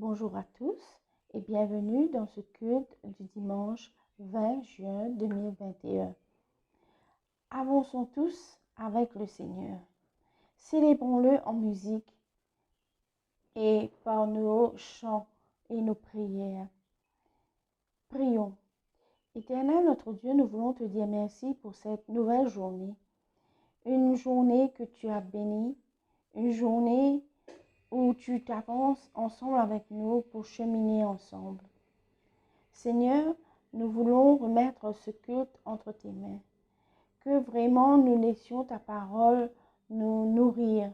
Bonjour à tous et bienvenue dans ce culte du dimanche 20 juin 2021. Avançons tous avec le Seigneur. Célébrons-le en musique et par nos chants et nos prières. Prions. Éternel notre Dieu, nous voulons te dire merci pour cette nouvelle journée. Une journée que tu as bénie, une journée où tu t'avances ensemble avec nous pour cheminer ensemble. Seigneur, nous voulons remettre ce culte entre tes mains. Que vraiment nous laissions ta parole nous nourrir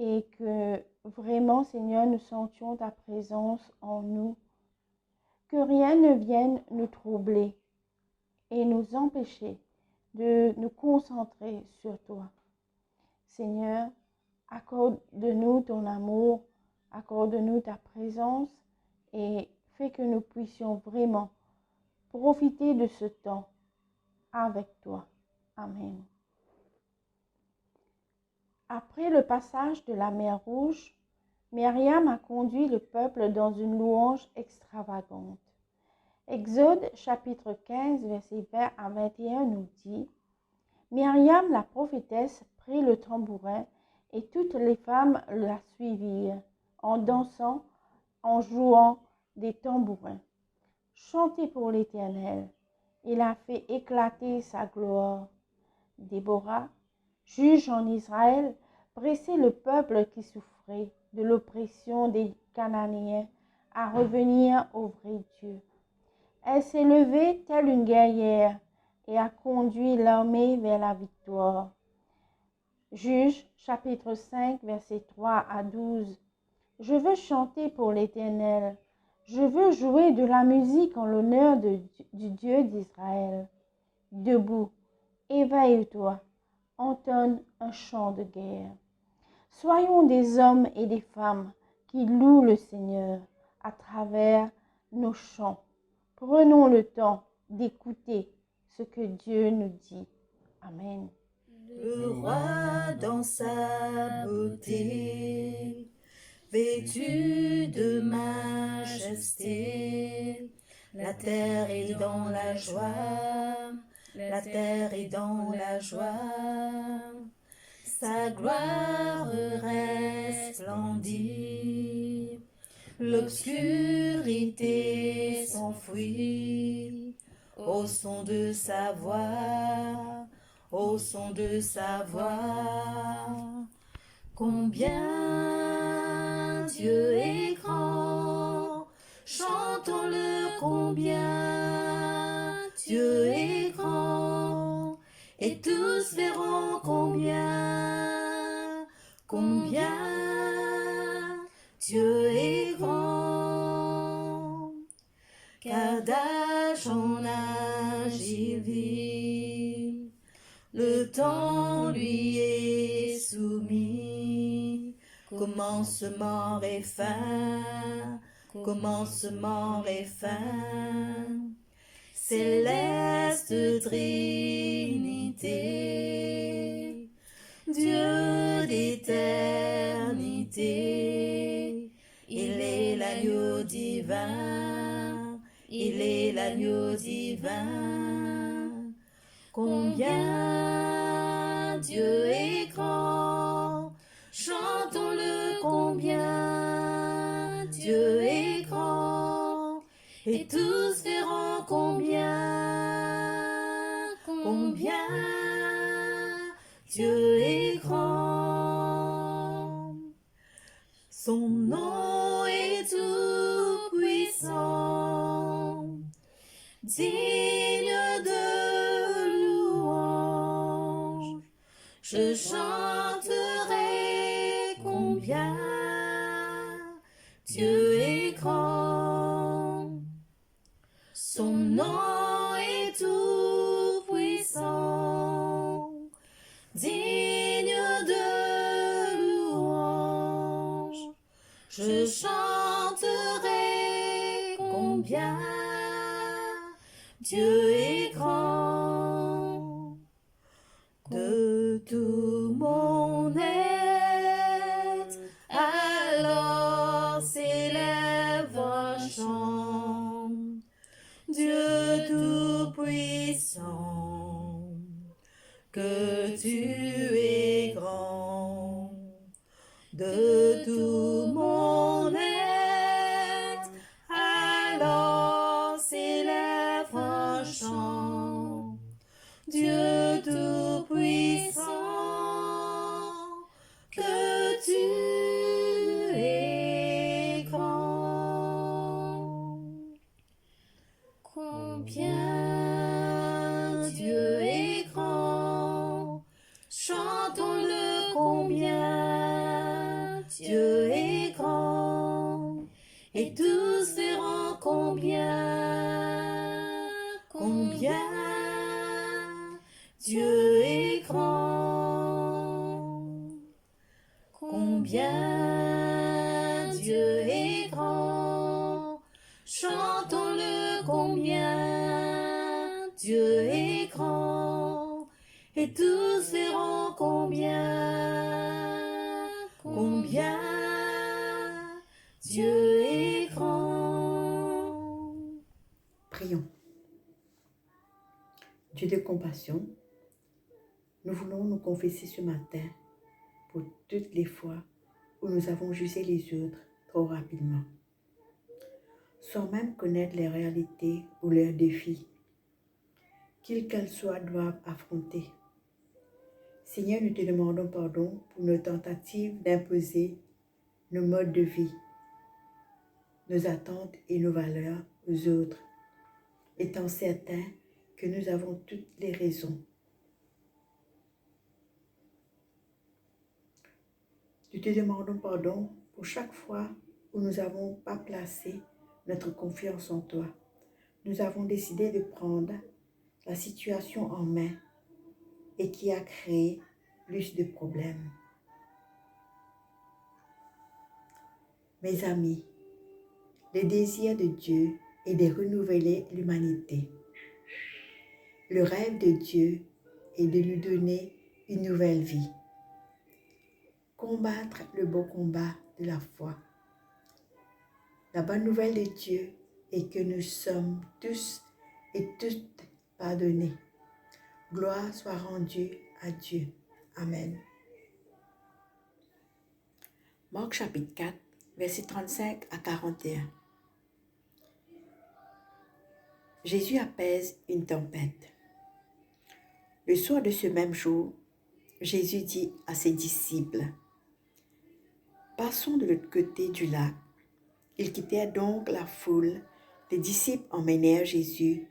et que vraiment, Seigneur, nous sentions ta présence en nous. Que rien ne vienne nous troubler et nous empêcher de nous concentrer sur toi. Seigneur, accorde-nous ton amour, accorde-nous ta présence et fais que nous puissions vraiment profiter de ce temps avec toi. Amen. Après le passage de la mer Rouge, Myriam a conduit le peuple dans une louange extravagante. Exode chapitre 15, versets 20 à 21 nous dit: Myriam la prophétesse prit le tambourin et toutes les femmes la suivirent en dansant, en jouant des tambourins. Chantez pour l'Éternel, il a fait éclater sa gloire. Déborah, juge en Israël, pressait le peuple qui souffrait de l'oppression des Cananéens à revenir au vrai Dieu. Elle s'est levée telle une guerrière et a conduit l'armée vers la victoire. Juge chapitre 5, versets 3 à 12. Je veux chanter pour l'Éternel. Je veux jouer de la musique en l'honneur du Dieu d'Israël. Debout, éveille-toi, entonne un chant de guerre. Soyons des hommes et des femmes qui louent le Seigneur à travers nos chants. Prenons le temps d'écouter ce que Dieu nous dit. Amen. Le roi dans sa beauté, vêtu de majesté, la terre est dans la joie, la terre est dans la joie. Sa gloire resplendit, l'obscurité s'enfuit au son de sa voix, au son de sa voix. Combien Dieu est grand, chantons-le combien Dieu est grand, et tous verront combien Dieu est grand. Car d'âge en âge il vit, le temps lui est soumis, commencement et fin, commencement et fin. Céleste Trinité, Dieu d'éternité, il est l'agneau divin, il est l'agneau divin. Combien Dieu est grand, chantons-le combien Dieu est grand, et tous verront combien Dieu est grand. Son nom est tout puissant, digne de louange. Je chanterai combien Dieu est grand. Son nom est tout puissant, digne de louange. Je chanterai combien Dieu est grand. De tout mon être, alors célèbre que tu es grand. De tout mon être, alors s'élève un chant. Dieu tout-puissant, que tu es grand. Combien Dieu est grand, chantons-le combien Dieu est grand, et tous verront combien Dieu est grand. Combien Dieu est grand, chantons-le combien Dieu est grand, et tous verront combien Dieu est grand. Prions. Dieu de compassion, nous voulons nous confesser ce matin pour toutes les fois où nous avons jugé les autres trop rapidement, sans même connaître les réalités ou leurs défis, qu'ils qu'elles soient, doivent affronter. Seigneur, nous te demandons pardon pour nos tentatives d'imposer nos modes de vie, nos attentes et nos valeurs aux autres, étant certains que nous avons toutes les raisons. Nous te demandons pardon pour chaque fois où nous n'avons pas placé notre confiance en toi. Nous avons décidé de prendre la situation en main et qui a créé plus de problèmes. Mes amis, le désir de Dieu est de renouveler l'humanité. Le rêve de Dieu est de nous donner une nouvelle vie. Combattre le beau combat de la foi. La bonne nouvelle de Dieu est que nous sommes tous et toutes pardonnés. Gloire soit rendue à Dieu. Amen. Marc chapitre 4, versets 35 à 41. Jésus apaise une tempête. Le soir de ce même jour, Jésus dit à ses disciples, « Passons de l'autre côté du lac. » Ils quittèrent donc la foule. Les disciples emmenèrent Jésus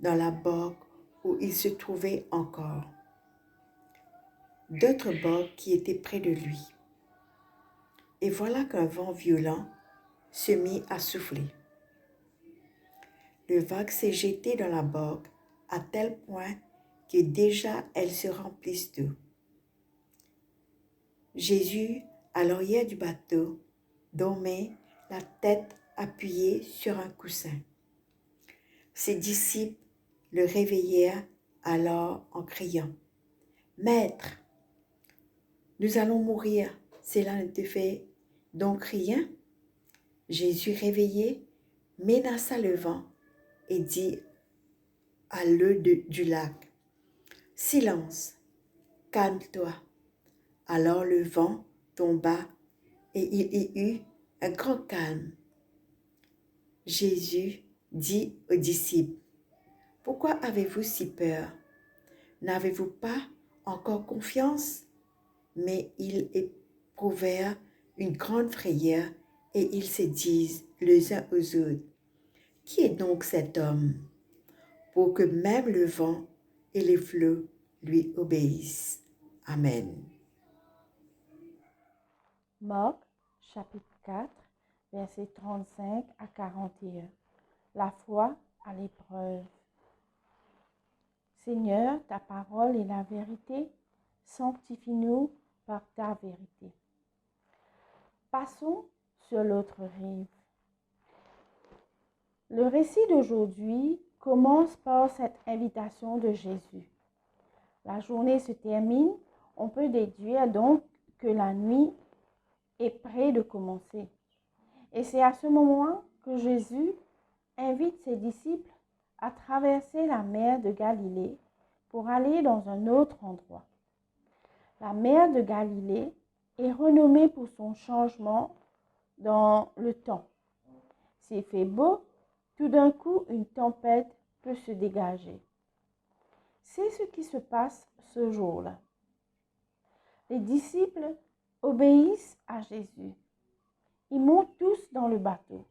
dans la barque où il se trouvait encore. D'autres barques qui étaient près de lui. Et voilà qu'un vent violent se mit à souffler. Le vague s'est jeté dans la barque à tel point que déjà elle se remplisse d'eau. Jésus, à l'arrière du bateau, dormait, la tête appuyée sur un coussin. Ses disciples le réveillèrent alors en criant, « Maître, nous allons mourir, cela ne te fait donc rien ?» Jésus, réveillé, menaça le vent et dit à l'eau du lac, « Silence, calme-toi. » Alors le vent tomba et il y eut un grand calme. Jésus dit aux disciples, « Pourquoi avez-vous si peur? N'avez-vous pas encore confiance? » Mais ils éprouvèrent une grande frayeur et ils se disent les uns aux autres, « Qui est donc cet homme pour que même le vent et les flots lui obéissent? » Amen. Marc, chapitre 4, versets 35 à 41. La foi à l'épreuve. Seigneur, ta parole est la vérité. Sanctifie-nous par ta vérité. Passons sur l'autre rive. Le récit d'aujourd'hui commence par cette invitation de Jésus. La journée se termine, on peut déduire donc que la nuit est près de commencer. Et c'est à ce moment que Jésus invite ses disciples à traverser la mer de Galilée pour aller dans un autre endroit. La mer de Galilée est renommée pour son changement dans le temps. S'il fait beau, tout d'un coup, une tempête peut se dégager. C'est ce qui se passe ce jour-là. Les disciples obéissent à Jésus. Ils montent tous dans le bateau.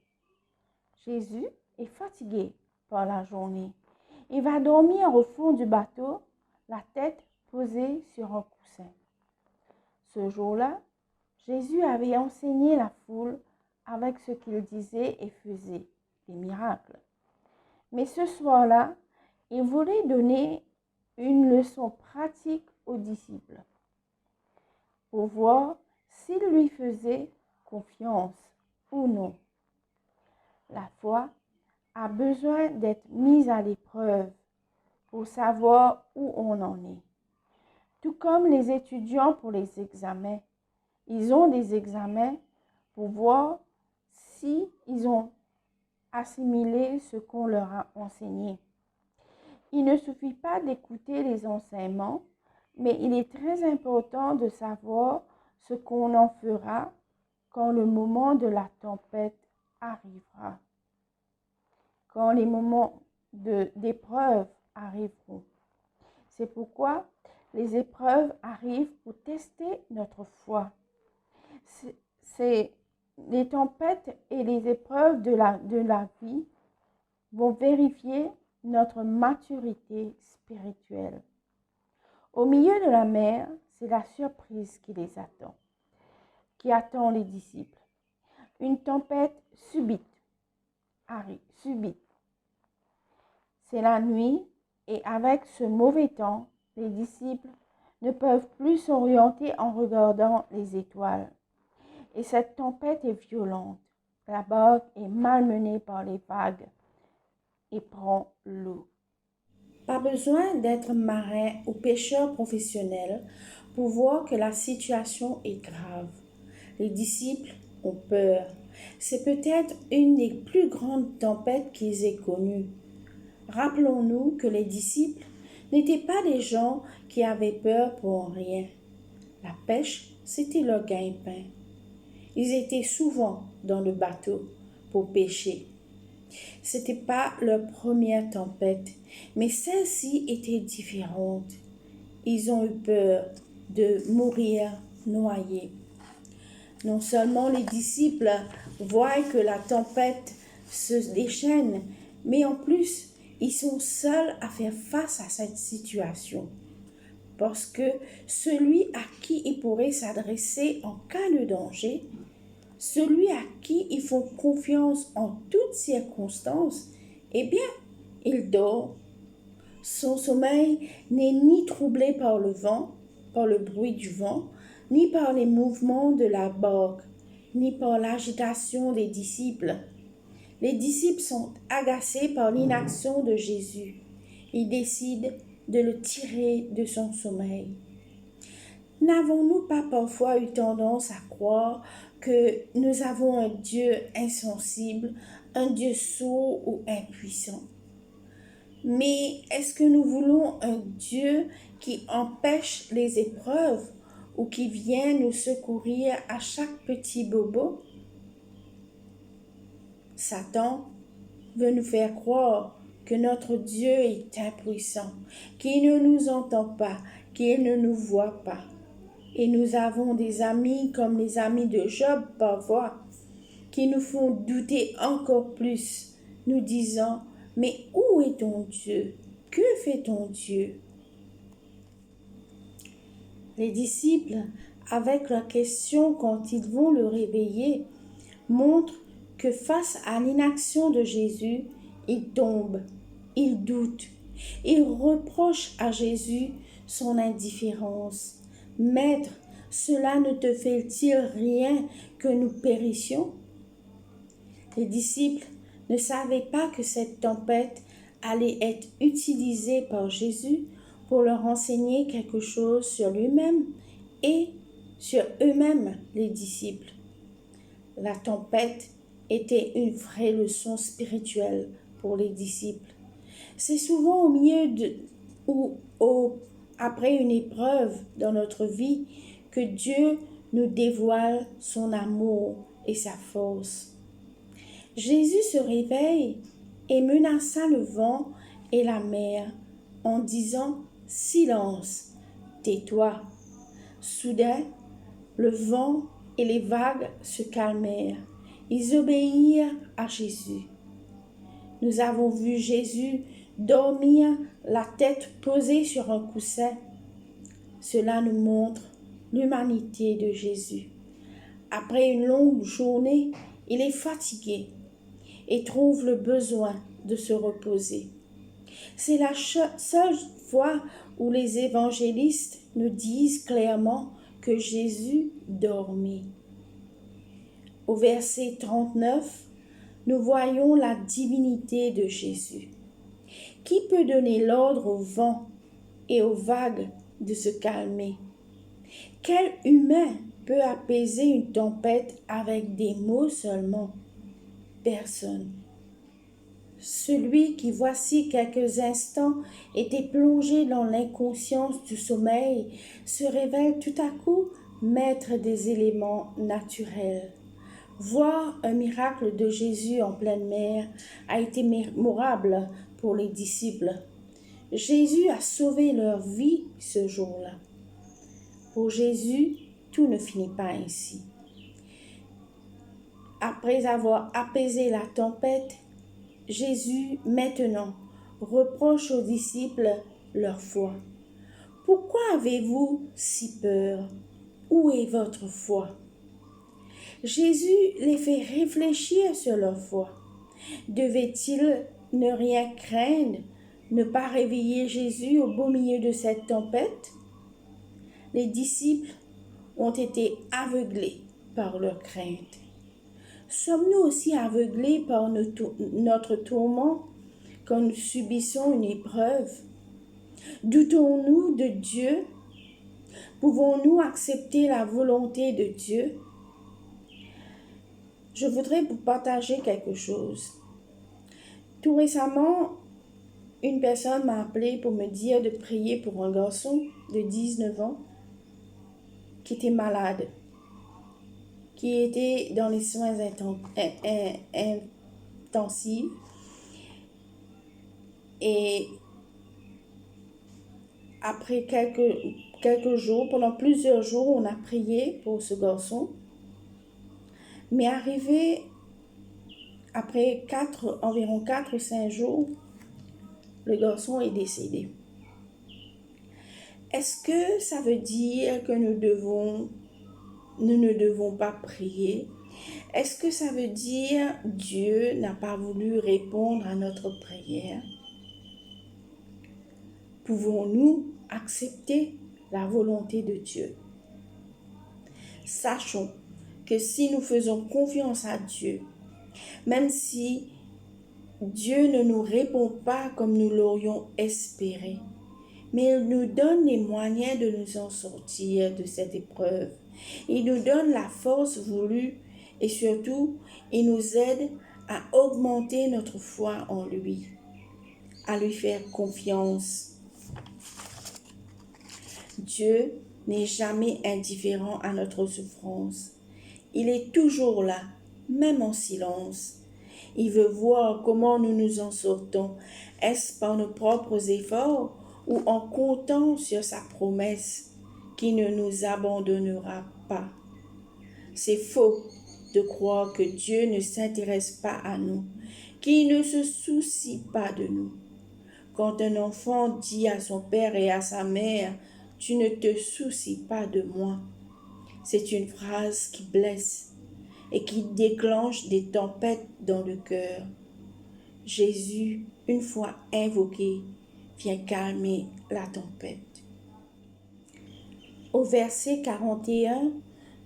Jésus est fatigué par la journée. Il va dormir au fond du bateau, la tête posée sur un coussin. Ce jour-là, Jésus avait enseigné la foule avec ce qu'il disait et faisait, des miracles. Mais ce soir-là, il voulait donner une leçon pratique aux disciples pour voir s'ils lui faisaient confiance ou non. La foi a besoin d'être mise à l'épreuve pour savoir où on en est. Tout comme les étudiants pour les examens. Ils ont des examens pour voir si ils ont assimilé ce qu'on leur a enseigné. Il ne suffit pas d'écouter les enseignements, mais il est très important de savoir ce qu'on en fera quand le moment de la tempête arrivera, quand les moments d'épreuve arriveront. C'est pourquoi les épreuves arrivent pour tester notre foi. Les tempêtes et les épreuves de la vie vont vérifier notre maturité spirituelle. Au milieu de la mer, c'est la surprise qui les attend, qui attend les disciples. Une tempête subite arrive, subite. C'est la nuit et avec ce mauvais temps, les disciples ne peuvent plus s'orienter en regardant les étoiles. Et cette tempête est violente. La barque est malmenée par les vagues et prend l'eau. Pas besoin d'être marin ou pêcheur professionnel pour voir que la situation est grave. Les disciples ont peur. C'est peut-être une des plus grandes tempêtes qu'ils aient connues. Rappelons-nous que les disciples n'étaient pas des gens qui avaient peur pour rien. La pêche, c'était leur gagne-pain. Ils étaient souvent dans le bateau pour pêcher. Ce n'était pas leur première tempête, mais celle-ci était différente. Ils ont eu peur de mourir noyés. Non seulement les disciples voient que la tempête se déchaîne, mais en plus, ils sont seuls à faire face à cette situation. Parce que celui à qui ils pourraient s'adresser en cas de danger, celui à qui ils font confiance en toutes circonstances, eh bien, il dort. Son sommeil n'est ni troublé par le vent, par le bruit du vent, ni par les mouvements de la barque, ni par l'agitation des disciples. Les disciples sont agacés par l'inaction de Jésus. Ils décident de le tirer de son sommeil. N'avons-nous pas parfois eu tendance à croire que nous avons un Dieu insensible, un Dieu sourd ou impuissant? Mais est-ce que nous voulons un Dieu qui empêche les épreuves ou qui vient nous secourir à chaque petit bobo? Satan veut nous faire croire que notre Dieu est impuissant, qu'il ne nous entend pas, qu'il ne nous voit pas. Et nous avons des amis comme les amis de Job parfois, qui nous font douter encore plus, nous disant « Mais où est ton Dieu? Que fait ton Dieu ?» Les disciples, avec leurs questions quand ils vont le réveiller, montrent que face à l'inaction de Jésus, ils tombent, ils doutent, ils reprochent à Jésus son indifférence. « Maître, cela ne te fait-il rien que nous périssions ?» Les disciples ne savaient pas que cette tempête allait être utilisée par Jésus pour leur enseigner quelque chose sur lui-même et sur eux-mêmes, les disciples. La tempête était une vraie leçon spirituelle pour les disciples. C'est souvent au après une épreuve dans notre vie que Dieu nous dévoile son amour et sa force. Jésus se réveille et menaça le vent et la mer en disant « Silence, tais-toi ». Soudain, le vent et les vagues se calmèrent. Ils obéirent à Jésus. Nous avons vu Jésus dormir la tête posée sur un coussin. Cela nous montre l'humanité de Jésus. Après une longue journée, il est fatigué et trouve le besoin de se reposer. C'est la seule fois où les évangélistes nous disent clairement que Jésus dormait. Au verset 39, nous voyons la divinité de Jésus. Qui peut donner l'ordre au vent et aux vagues de se calmer? Quel humain peut apaiser une tempête avec des mots seulement? Personne. Celui qui, voici quelques instants, était plongé dans l'inconscience du sommeil, se révèle tout à coup maître des éléments naturels. Voir un miracle de Jésus en pleine mer a été mémorable pour les disciples. Jésus a sauvé leur vie ce jour-là. Pour Jésus, tout ne finit pas ainsi. Après avoir apaisé la tempête, Jésus, maintenant, reproche aux disciples leur foi. « Pourquoi avez-vous si peur? Où est votre foi ?» Jésus les fait réfléchir sur leur foi. Devaient-ils ne rien craindre, ne pas réveiller Jésus au beau milieu de cette tempête? Les disciples ont été aveuglés par leur crainte. Sommes-nous aussi aveuglés par notre tourment quand nous subissons une épreuve? Doutons-nous de Dieu? Pouvons-nous accepter la volonté de Dieu? Je voudrais vous partager quelque chose. Tout récemment, une personne m'a appelé pour me dire de prier pour un garçon de 19 ans qui était malade, qui était dans les soins intensifs. Et après quelques jours, pendant plusieurs jours, on a prié pour ce garçon. Mais arrivé après environ 4 ou 5 jours, le garçon est décédé. Est-ce que ça veut dire que nous ne devons pas prier? Est-ce que ça veut dire que Dieu n'a pas voulu répondre à notre prière? Pouvons-nous accepter la volonté de Dieu? Sachons que si nous faisons confiance à Dieu, même si Dieu ne nous répond pas comme nous l'aurions espéré, mais il nous donne les moyens de nous en sortir de cette épreuve. Il nous donne la force voulue et surtout, il nous aide à augmenter notre foi en lui, à lui faire confiance. Dieu n'est jamais indifférent à notre souffrance. Il est toujours là, même en silence. Il veut voir comment nous nous en sortons. Est-ce par nos propres efforts ou en comptant sur sa promesse qui ne nous abandonnera pas? C'est faux de croire que Dieu ne s'intéresse pas à nous, qu'il ne se soucie pas de nous. Quand un enfant dit à son père et à sa mère « Tu ne te soucies pas de moi », c'est une phrase qui blesse et qui déclenche des tempêtes dans le cœur. Jésus, une fois invoqué, vient calmer la tempête. Au verset 41,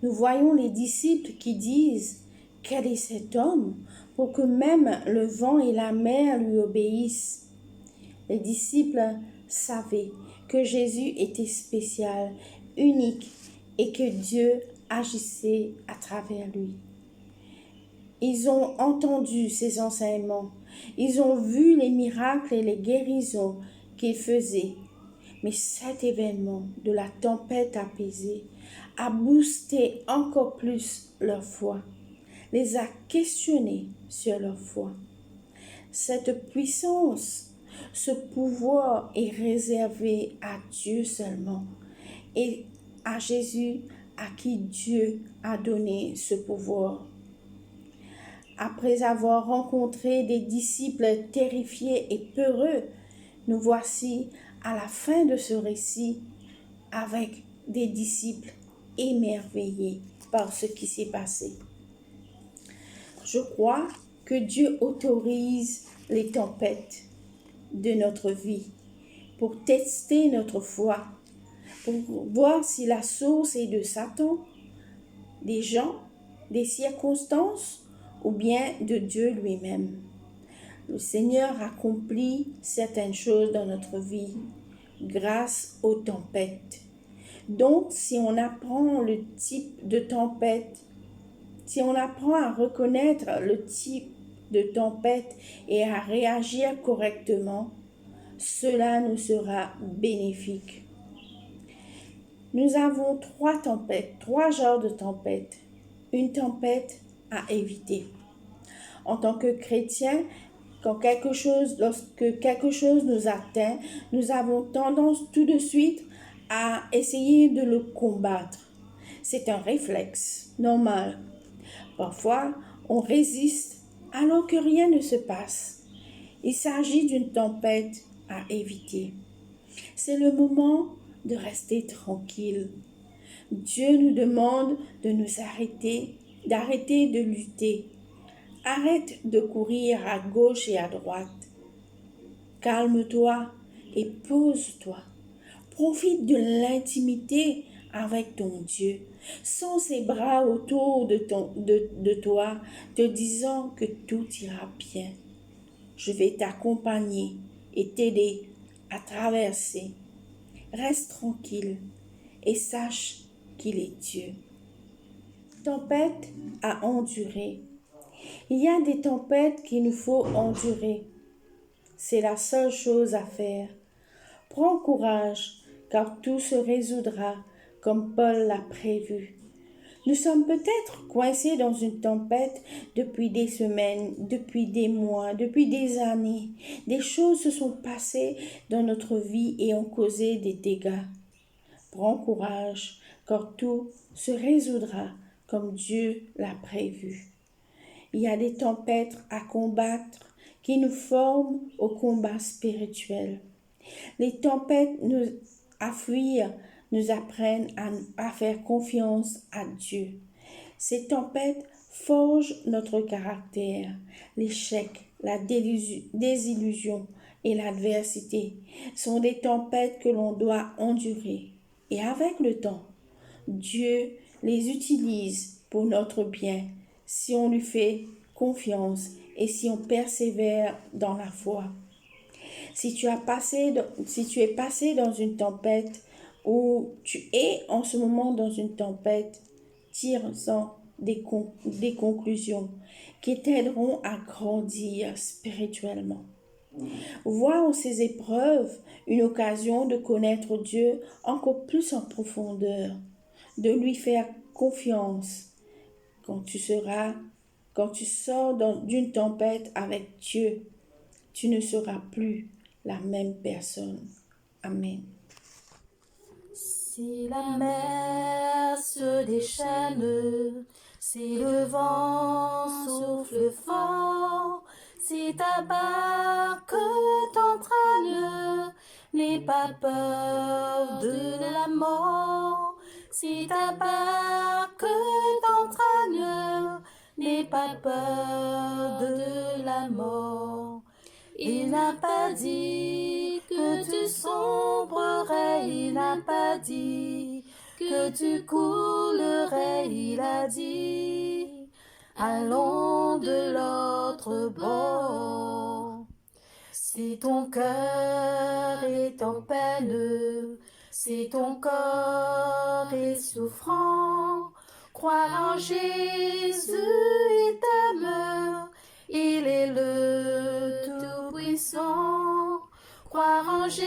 nous voyons les disciples qui disent « Quel est cet homme pour que même le vent et la mer lui obéissent ?» Les disciples savaient que Jésus était spécial, unique et que Dieu agissait à travers lui. Ils ont entendu ses enseignements, ils ont vu les miracles et les guérisons qu'il faisait, Mais cet événement de la tempête apaisée a boosté encore plus leur foi, les a questionnés sur leur foi. Cette puissance, ce pouvoir est réservé à Dieu seulement et à Jésus à qui Dieu a donné ce pouvoir. Après avoir rencontré des disciples terrifiés et peureux, nous voici à la fin de ce récit avec des disciples émerveillés par ce qui s'est passé. Je crois que Dieu autorise les tempêtes de notre vie pour tester notre foi, pour voir si la source est de Satan, des gens, des circonstances ou bien de Dieu lui-même. Le Seigneur accomplit certaines choses dans notre vie grâce aux tempêtes. Donc, si on apprend le type de tempête, si on apprend à reconnaître le type de tempête et à réagir correctement, cela nous sera bénéfique. Nous avons trois genres de tempêtes. Une tempête à éviter. En tant que chrétien, lorsque quelque chose nous atteint, nous avons tendance tout de suite à essayer de le combattre. C'est un réflexe normal. Parfois, on résiste alors que rien ne se passe. Il s'agit d'une tempête à éviter. C'est le moment de rester tranquille. Dieu nous demande de nous d'arrêter de lutter. Arrête de courir à gauche et à droite. Calme-toi et pose-toi. Profite de l'intimité avec ton Dieu. Sens ses bras autour de toi, te disant que tout ira bien. Je vais t'accompagner et t'aider à traverser. Reste tranquille et sache qu'il est Dieu. Tempête à endurer. Il y a des tempêtes qu'il nous faut endurer. C'est la seule chose à faire. Prends courage, car tout se résoudra comme Paul l'a prévu. Nous sommes peut-être coincés dans une tempête depuis des semaines, depuis des mois, depuis des années. Des choses se sont passées dans notre vie et ont causé des dégâts. Prends courage, car tout se résoudra comme Dieu l'a prévu. Il y a des tempêtes à combattre qui nous forment au combat spirituel. Les tempêtes à fuir nous apprennent à faire confiance à Dieu. Ces tempêtes forgent notre caractère. L'échec, la désillusion et l'adversité sont des tempêtes que l'on doit endurer. Et avec le temps, Dieu les utilise pour notre bien si on lui fait confiance et si on persévère dans la foi. Si tu es passé dans une tempête ou tu es en ce moment dans une tempête, tire-en des conclusions qui t'aideront à grandir spirituellement. Vois en ces épreuves une occasion de connaître Dieu encore plus en profondeur, de lui faire confiance. Quand tu sors d'une tempête avec Dieu, tu ne seras plus la même personne. Amen. Si la mer se déchaîne, si le vent souffle fort, si ta barque t'entraîne, n'aie pas peur de la mort. Si ta barque t'entraîne, n'aie pas peur de la mort. Il n'a pas dit que tu sombrerais, il n'a pas dit que tu coulerais, il a dit allons de l'autre bord. Si ton cœur est en peine, si ton corps est souffrant, crois en Jésus et t'aime, il est le Tout-Puissant. Croire en Jésus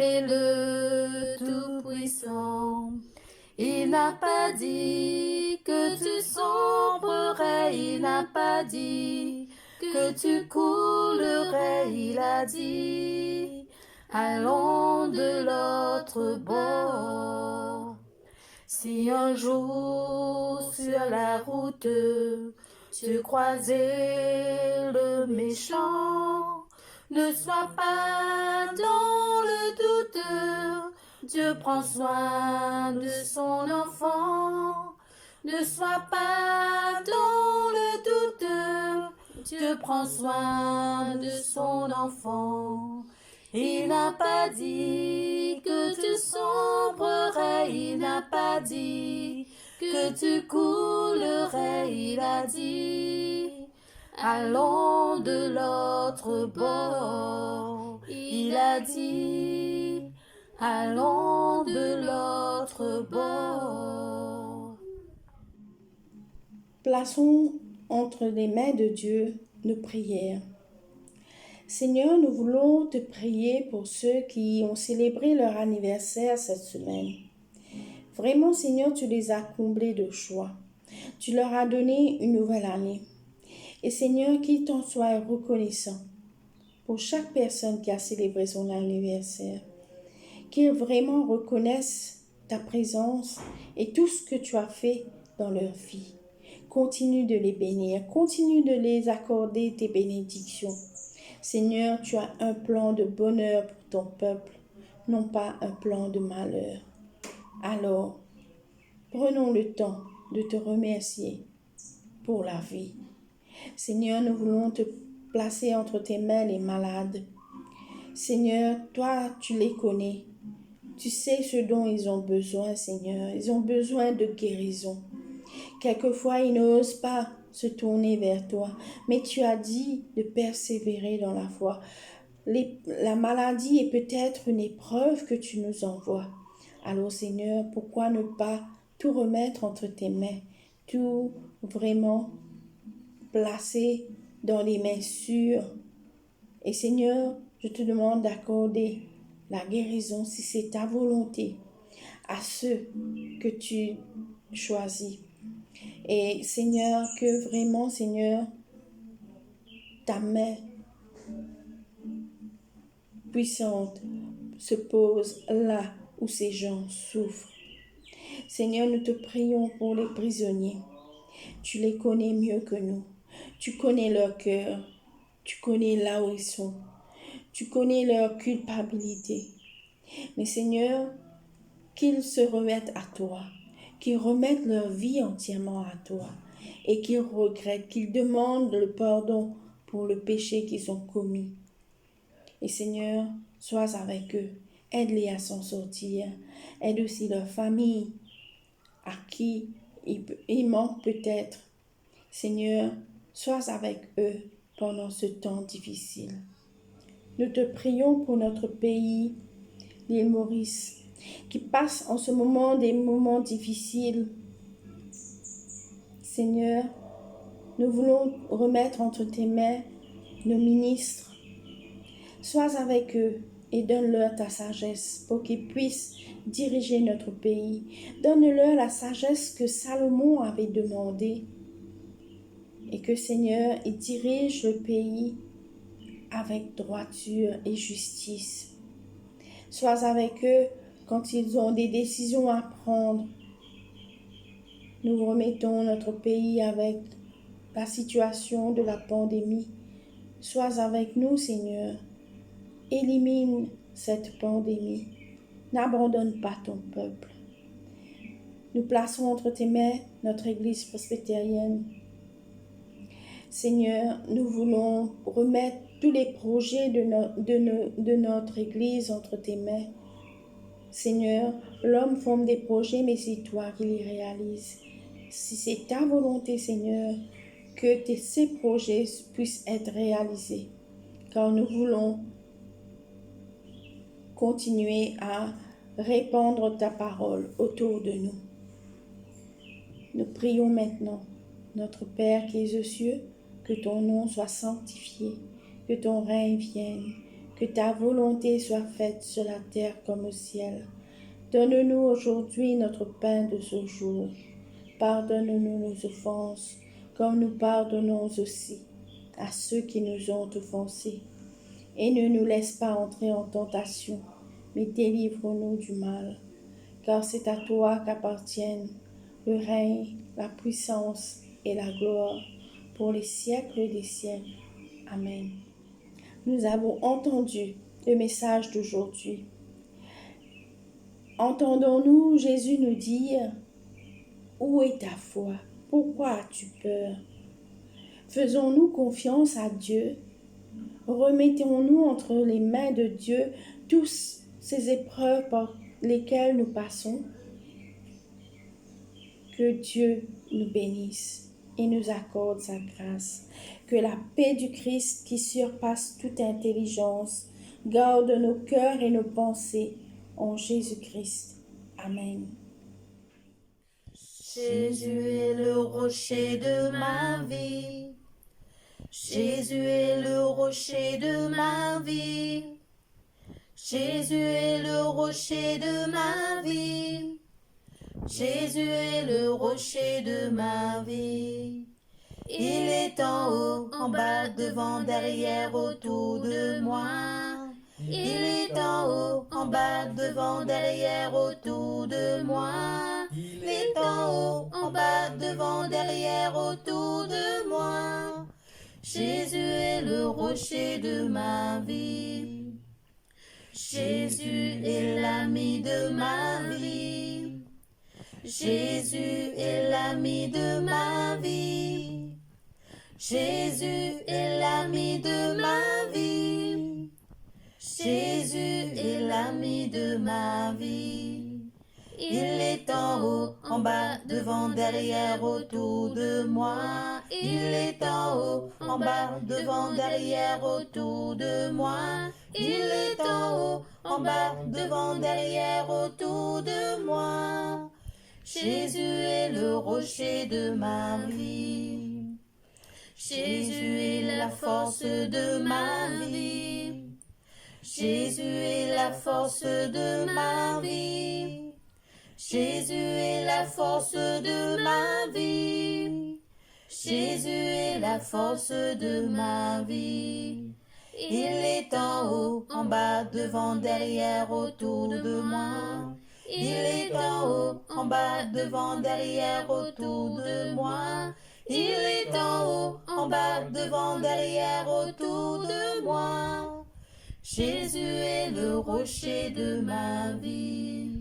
est le Tout-Puissant. Il n'a pas dit que tu sombrerais, il n'a pas dit que tu coulerais, il a dit, allons de l'autre bord. Si un jour sur la route tu croisais le méchant, ne sois pas dans le doute. Dieu prend soin de son enfant. Ne sois pas dans le doute. Dieu prend soin de son enfant. Il n'a pas dit que tu sombrerais, il n'a pas dit que tu coulerais, il a dit, allons de l'autre bord. Il a dit, allons de l'autre bord. Plaçons entre les mains de Dieu nos prières. Seigneur, nous voulons te prier pour ceux qui ont célébré leur anniversaire cette semaine. Vraiment, Seigneur, tu les as comblés de joie. Tu leur as donné une nouvelle année. Et Seigneur, qu'ils t'en soient reconnaissants pour chaque personne qui a célébré son anniversaire. Qu'ils vraiment reconnaissent ta présence et tout ce que tu as fait dans leur vie. Continue de les bénir, continue de les accorder tes bénédictions. Seigneur, tu as un plan de bonheur pour ton peuple, non pas un plan de malheur. Alors, prenons le temps de te remercier pour la vie. Seigneur, nous voulons te placer entre tes mains les malades. Seigneur, toi, tu les connais. Tu sais ce dont ils ont besoin, Seigneur. Ils ont besoin de guérison. Quelquefois, ils n'osent pas se tourner vers toi, mais tu as dit de persévérer dans la foi. La maladie est peut-être une épreuve que tu nous envoies. Alors, Seigneur, pourquoi ne pas tout remettre entre tes mains, tout vraiment placer dans les mains sûres. Et Seigneur, je te demande d'accorder la guérison, si c'est ta volonté, à ceux que tu choisis. Et Seigneur, que vraiment, Seigneur, ta main puissante se pose là où ces gens souffrent. Seigneur, nous te prions pour les prisonniers. Tu les connais mieux que nous. Tu connais leur cœur. Tu connais là où ils sont. Tu connais leur culpabilité. Mais Seigneur, qu'ils se remettent à toi, qu'ils remettent leur vie entièrement à toi et qu'ils regrettent, qu'ils demandent le pardon pour le péché qu'ils ont commis. Et Seigneur, sois avec eux, aide-les à s'en sortir, aide aussi leur famille à qui il manque peut-être. Seigneur, sois avec eux pendant ce temps difficile. Nous te prions pour notre pays, l'île Maurice, qui passe en ce moment des moments difficiles. Seigneur, nous voulons remettre entre tes mains nos ministres. Sois avec eux et donne-leur ta sagesse pour qu'ils puissent diriger notre pays. Donne-leur la sagesse que Salomon avait demandée et que, Seigneur, ils dirigent le pays avec droiture et justice. Sois avec eux quand ils ont des décisions à prendre. Nous remettons notre pays avec la situation de la pandémie. Sois avec nous, Seigneur. Élimine cette pandémie. N'abandonne pas ton peuple. Nous plaçons entre tes mains notre Église presbytérienne. Seigneur, nous voulons remettre tous les projets de notre Église entre tes mains. Seigneur, l'homme forme des projets, mais c'est toi qui les réalises. Si c'est ta volonté, Seigneur, que ces projets puissent être réalisés, car nous voulons continuer à répandre ta parole autour de nous. Nous prions maintenant, notre Père qui es aux cieux, que ton nom soit sanctifié, que ton règne vienne, Que ta volonté soit faite sur la terre comme au ciel. Donne-nous aujourd'hui notre pain de ce jour. Pardonne-nous nos offenses, comme nous pardonnons aussi à ceux qui nous ont offensés. Et ne nous laisse pas entrer en tentation, mais délivre-nous du mal. Car c'est à toi qu'appartiennent le règne, la puissance et la gloire pour les siècles des siècles. Amen. Nous avons entendu le message d'aujourd'hui. Entendons-nous Jésus nous dire « Où est ta foi? Pourquoi as-tu peur ?» Faisons-nous confiance à Dieu? Remettons-nous entre les mains de Dieu toutes ces épreuves par lesquelles nous passons? Que Dieu nous bénisse et nous accorde sa grâce. Que la paix du Christ qui surpasse toute intelligence garde nos cœurs et nos pensées en Jésus-Christ. Amen. Jésus est le rocher de ma vie. Jésus est le rocher de ma vie. Jésus est le rocher de ma vie. Jésus est le rocher de ma vie. Il est en haut, en bas, devant, derrière, autour de moi. Il est en haut, en bas, devant, derrière, autour de moi. Il est en haut, en bas, devant, derrière, autour de moi. Jésus est le rocher de ma vie. Jésus est l'ami de ma vie. Jésus est l'ami de ma vie. Jésus est l'ami de ma vie. Jésus est l'ami de ma vie. Il est en haut, en bas, devant, derrière, autour de moi. Il est en haut, en bas, devant, derrière, autour de moi. Il est en haut, en bas, devant, derrière, autour de moi. Jésus est le rocher de ma vie. Jésus est la force de ma vie. Jésus est la force de ma vie. Jésus est la force de ma vie. Jésus est la force de ma vie. Il est en haut, en bas, devant, derrière, autour de moi. Il est en haut, en bas, devant, derrière, autour de moi. Il est en haut, en bas, devant, derrière, autour de moi. Jésus est le rocher de ma vie.